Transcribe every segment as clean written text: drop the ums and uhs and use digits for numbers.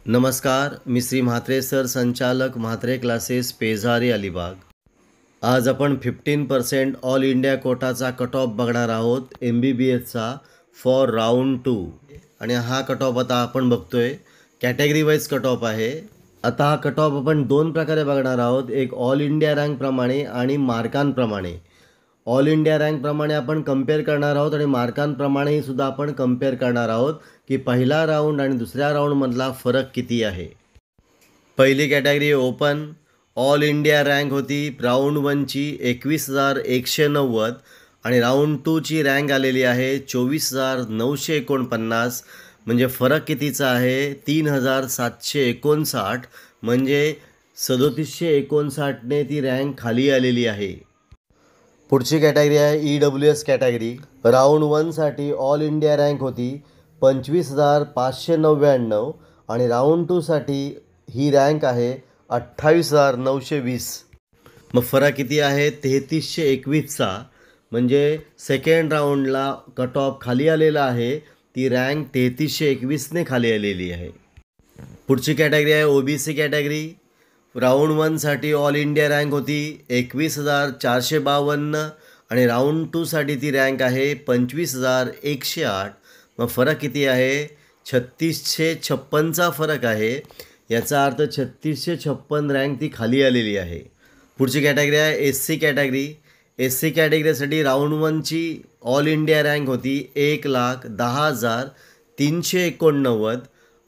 नमस्कार, मी श्री म्हात्रे सर, संचालक म्हात्रे क्लासेस, पेजारी, अलिबाग। आज आपण 15% ऑल इंडिया कोटाचा कट ऑफ बघणार आहोत MBBSचा फॉर राऊंड 2। आणि हा कट ऑफ आता आपण बघतोय कॅटेगरी वाईज कट ऑफ आहे। आता हा कट ऑफ आपण दोन प्रकारे बघणार आहोत, एक ऑल इंडिया रँक प्रमाणे आणि मार्कांप्रमाणे। ऑल इंडिया रँक प्रमाणे आपण कंपेअर करणार आहोत आणि मार्कांप्रमाणेही सुद्धा आपण कंपेअर करणार आहोत की पहिला राऊंड आणि दुसऱ्या राऊंडमधला फरक किती आहे। पहिली category open, all India rank होती राऊंड 1ची 21,190 आणि राऊंड 2ची रँक आलेली आहे 24,949। म्हणजे फरक कितीचा आहे 3,759, म्हणजे 3759ने ती रँक खाली आलेली आहे। पुढची कॅटेगरी आहे EWS कॅटेगरी। राऊंड 1साठी ऑल इंडिया रँक होती 25,599 आणि राऊंड 2साठी ही रँक आहे 28,920। मग फरक किती आहे 3321चा, म्हणजे सेकंड राऊंडला कट ऑफ खाली आलेला आहे, ती रँक 3321ने खाली आलेली आहे। पुढची कॅटेगरी आहे OBC कॅटेगरी। राऊंड 1साठी ऑल इंडिया रँक होती 21,452 आणि राऊंड 2साठी ती रँक आहे 25,108। मग फरक किती आहे 3656चा फरक आहे। याचा अर्थ 3656 रँक ती खाली आलेली आहे। पुढची कॅटेगरी आहे SC कॅटेगरी। SC कॅटेगरीसाठी राऊंड 1ची ऑल इंडिया रँक होती 1,10,389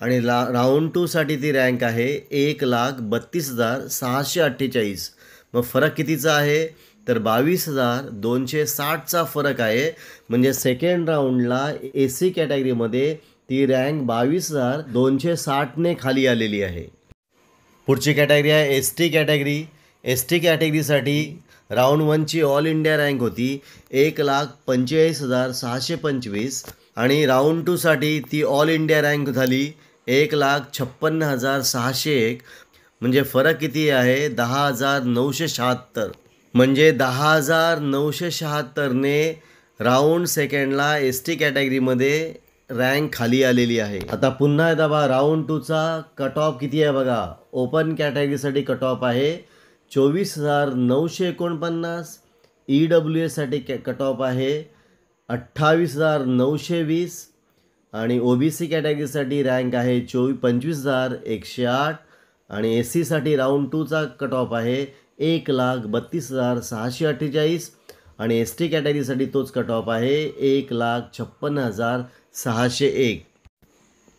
आणि राऊंड 2साठी ती रँक आहे 1,32,648। मग फरक कितीचा आहे तर 22,260चा फरक आहे। म्हणजे सेकंड राऊंडला SC कॅटेगरीमध्ये ती रँक 22,260ने खाली आलेली आहे। पुढची कॅटेगरी आहे ST कॅटेगरी। ST कॅटेगरीसाठी राऊंड 1ची ऑल इंडिया रँक होती 1,45,625 आणि राऊंड 2साठी ती ऑल इंडिया रँक झाली 1,56,601। म्हणजे फरक किती आहे 10,976। म्हणजे 10,976ने राऊंड सेकंडला ST कॅटेगरीमध्ये रँक खाली आलेली आहे। आता पुन्हा एकदा बघा राऊंड 2चा कट ऑफ किती आहे बघा। ओपन कॅटेगरीसाठी कट ऑफ आहे 24,949। EWS साठी कट ऑफ आहे 28,920 आणि OBC कॅटेगरीसाठी रँक आहे 25,108 आणि SC साठी राऊंड 2चा कट ऑफ आहे 1,32,648 आणि ST कॅटेगरीसाठी तोच कट ऑफ आहे 1,56,601।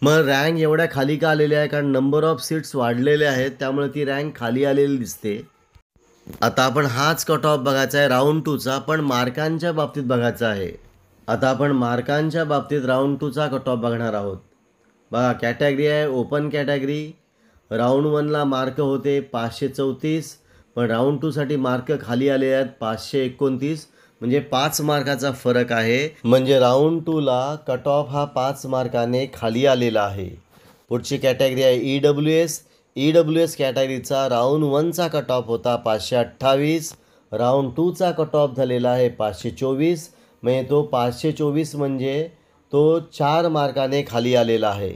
मग रँक एवढ्या खाली का आलेल्या आहे कारण नंबर ऑफ सीट्स वाढलेले आहेत, त्यामुळे ती रँक खाली आलेली दिसते। आता आपण हाच कट ऑफ बघायचा आहे राऊंड 2चा, पण मार्कांच्या बाबतीत बघायचा आहे। आता आपण मार्कांच्या बाबतीत राऊंड 2चा कट ऑफ बघणार आहोत। बघा कॅटेगरी आहे ओपन कॅटेगरी। राऊंड 1ला मार्क होते 534, पण राऊंड 2साठी मार्क खाली आले आहेत 529, म्हणजे 5 मार्काचा फरक आहे। म्हणजे राऊंड 2ला कट ऑफ हा 5 मार्काने खाली आलेला आहे। पुढची कॅटेगरी आहे EWS कॅटेगरीचा राऊंड 1चा कट ऑफ होता 528, राऊंड 2चा कट ऑफ झालेला आहे 524, म्हणजे तो 524 म्हणजे तो 4 मार्काने खाली आलेला आहे।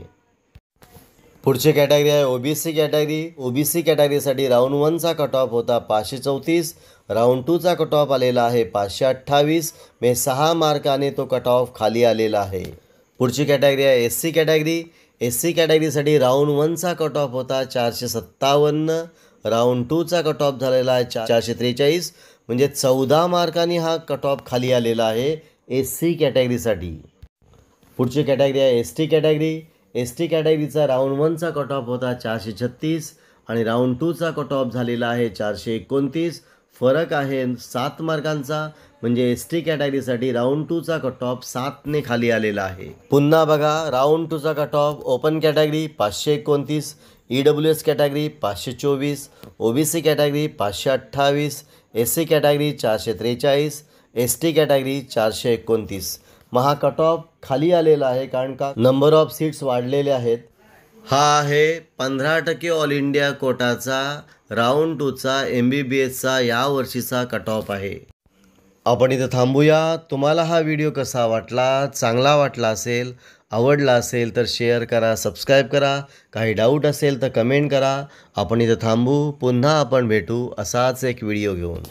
पुढची कॅटेगरी आहे OBC कॅटेगरी। OBC कॅटेगरीसाठी राऊंड 1चा कट ऑफ होता 534, राऊंड 2चा कट ऑफ आलेला आहे 528, म्हणजे 6 मार्काने तो कट ऑफ खाली आलेला आहे। पुढची कॅटेगरी आहे SC कॅटेगरी। SC कॅटेगरीसाठी राऊंड 1चा कट ऑफ होता 457, राऊंड 2चा कट ऑफ झालेला आहे 443, म्हणजे 14 मार्कांनी हा कट ऑफ खाली आलेला आहे SC कॅटेगरीसाठी। पुढची कॅटेगरी आहे ST कॅटेगरी। ST कॅटेगरीचा राऊंड 1चा कट ऑफ होता 436 आणि राऊंड 2चा कट ऑफ झालेला आहे 429। फरक आहे 7 मार्कांचा, म्हणजे ST कॅटेगरीसाठी राऊंड 2चा कट ऑफ 7ने खाली आलेला आहे। पुन्हा बघा राऊंड 2चा cut off open category 529, EWS category 524, OBC category 528, SC category 443, ST category 429। मग हा कट ऑफ खाली आलेला आहे कारण का नंबर ऑफ सीट्स वाढलेले आहेत। हा आहे 15% ऑल इंडिया कोटाचा राऊंड 2चा MBBSचा या वर्षीचा कट ऑफ आहे। आपण इथं थांबूया। तुम्हाला हा व्हिडिओ कसा वाटला, चांगला वाटला असेल आवडला असेल तर शेअर करा, सबस्क्राईब करा. काही डाऊट असेल तर कमेंट करा. आपण इथं थांबू. पुन्हा आपण भेटू असाच एक व्हिडिओ घेऊन.